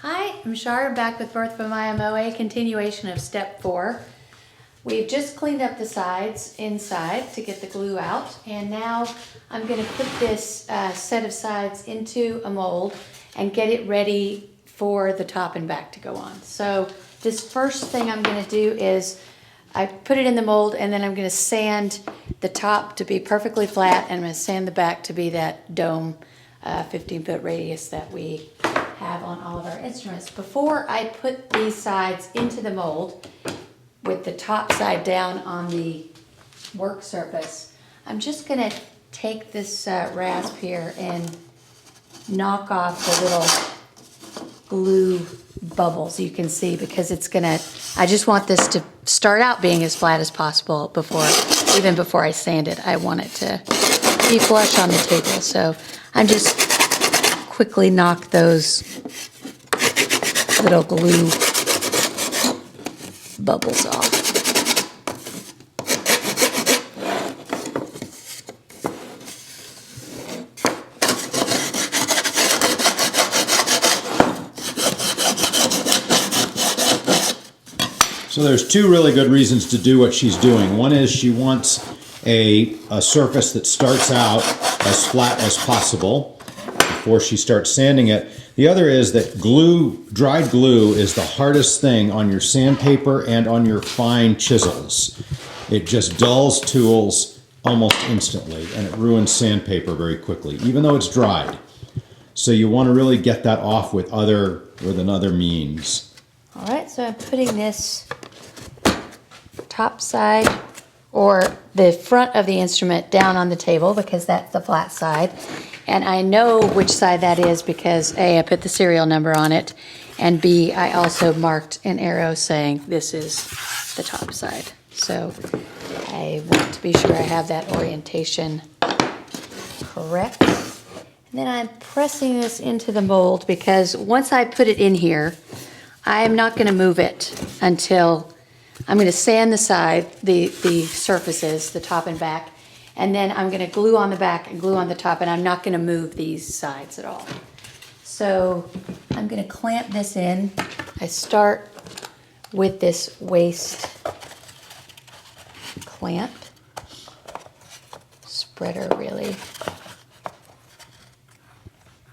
Hi, I'm Shar, back with Birth by Mya-Moe, continuation of step 4. We've just cleaned up the sides inside to get the glue out, and now I'm going to put this set of sides into a mold and get it ready for the top and back to go on. So this first thing I'm going to do is I put it in the mold, and then I'm going to sand the top to be perfectly flat, and I'm going to sand the back to be that dome 15-foot radius that we have on all of our instruments. Before I put these sides into the mold with the top side down on the work surface, I'm just going to take this rasp here and knock off the little glue bubbles you can see, because it's gonna, I just want this to start out being as flat as possible even before I sand it. I want it to be flush on the table. So I'm just quickly knock those little glue bubbles off. So there's two really good reasons to do what she's doing. One is she wants a surface that starts out as flat as possible before she starts sanding it. The other is that dried glue is the hardest thing on your sandpaper and on your fine chisels. It just dulls tools almost instantly, and it ruins sandpaper very quickly, even though it's dried. So you want to really get that off with another means. All right, so I'm putting this top side or the front of the instrument down on the table, because that's the flat side. And I know which side that is because A, I put the serial number on it, and B, I also marked an arrow saying this is the top side. So I want to be sure I have that orientation correct. And then I'm pressing this into the mold, because once I put it in here, I'm not going to move it until I'm going to sand the side, the surfaces, the top and back, and then I'm going to glue on the back and glue on the top, and I'm not going to move these sides at all. So I'm going to clamp this in. I start with this waist clamp, spreader really.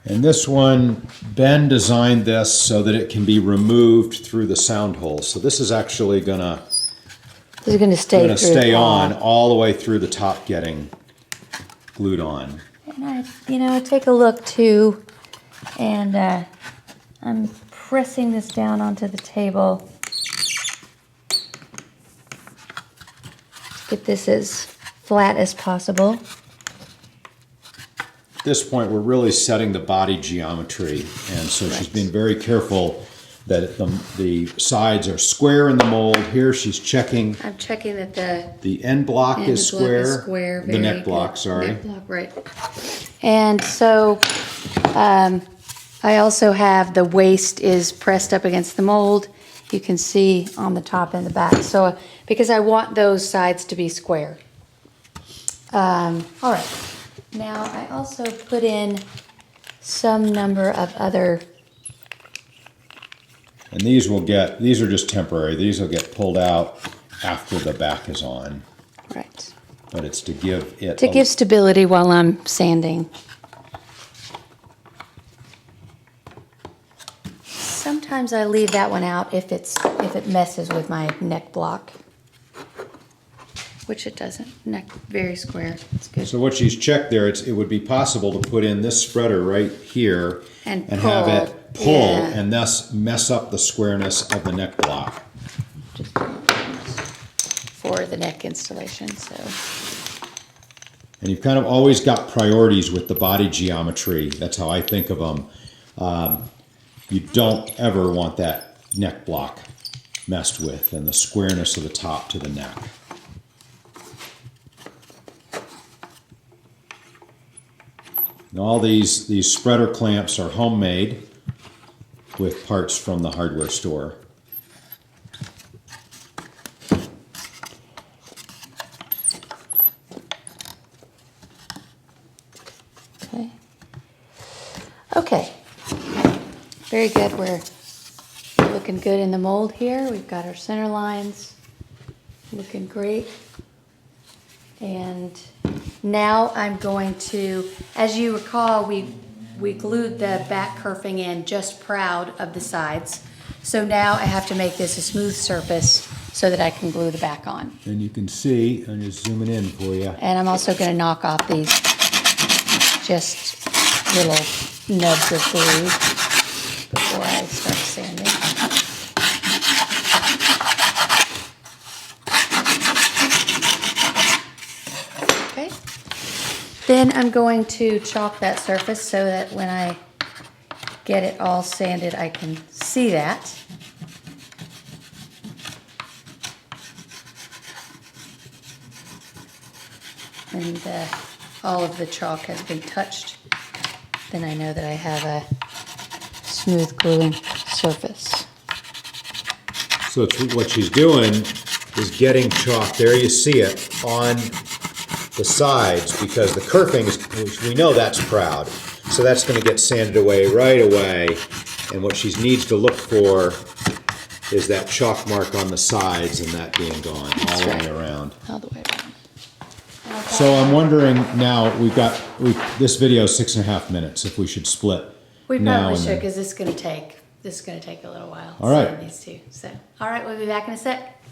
And this one, Ben designed this so that it can be removed through the sound hole. So this is actually gonna stay on all the way through the top, getting glued on. And I take a look too, and I'm pressing this down onto the table. Get this as flat as possible. At this point, we're really setting the body geometry, and so she's being very careful that the sides are square in the mold. Here she's checking. I'm checking that the end block is square. The neck block, sorry. Neck block, right. And so I also have the waist is pressed up against the mold. You can see on the top and the back. So because I want those sides to be square. All right. Now I also put in some number of other. And these are just temporary. These will get pulled out after the back is on. Right. But it's to give it give stability while I'm sanding. Sometimes I leave that one out if it messes with my neck block, which it doesn't. Neck very square. It's good. So what she's checked there, it would be possible to put in this spreader right here and have it pull, and thus mess up the squareness of the neck block. Just for the neck installation. So. And you've kind of always got priorities with the body geometry. That's how I think of them. You don't ever want that neck block messed with, and the squareness of the top to the neck. And all these spreader clamps are homemade with parts from the hardware store. Okay. Okay. Very good. We're looking good in the mold here. We've got our center lines looking great. And now I'm going to, as you recall, we glued the back kerfing in just proud of the sides. So now I have to make this a smooth surface so that I can glue the back on. And you can see, I'm just zooming in for you. And I'm also going to knock off these just little nubs of glue before I start sanding. Okay. Then I'm going to chalk that surface so that when I get it all sanded, I can see that. And all of the chalk has been touched, then I know that I have a smooth gluing surface. So what she's doing is getting chalk, there you see it, on the sides, because the kerfing, we know that's proud. So that's going to get sanded away right away. And what she needs to look for is that chalk mark on the sides and that being gone all the way around. All the way around. Okay. So I'm wondering now, this video is 6.5 minutes, if we should split. We now probably and should, then. because this is going to take a little while. All right. These two. So, all right, we'll be back in a sec.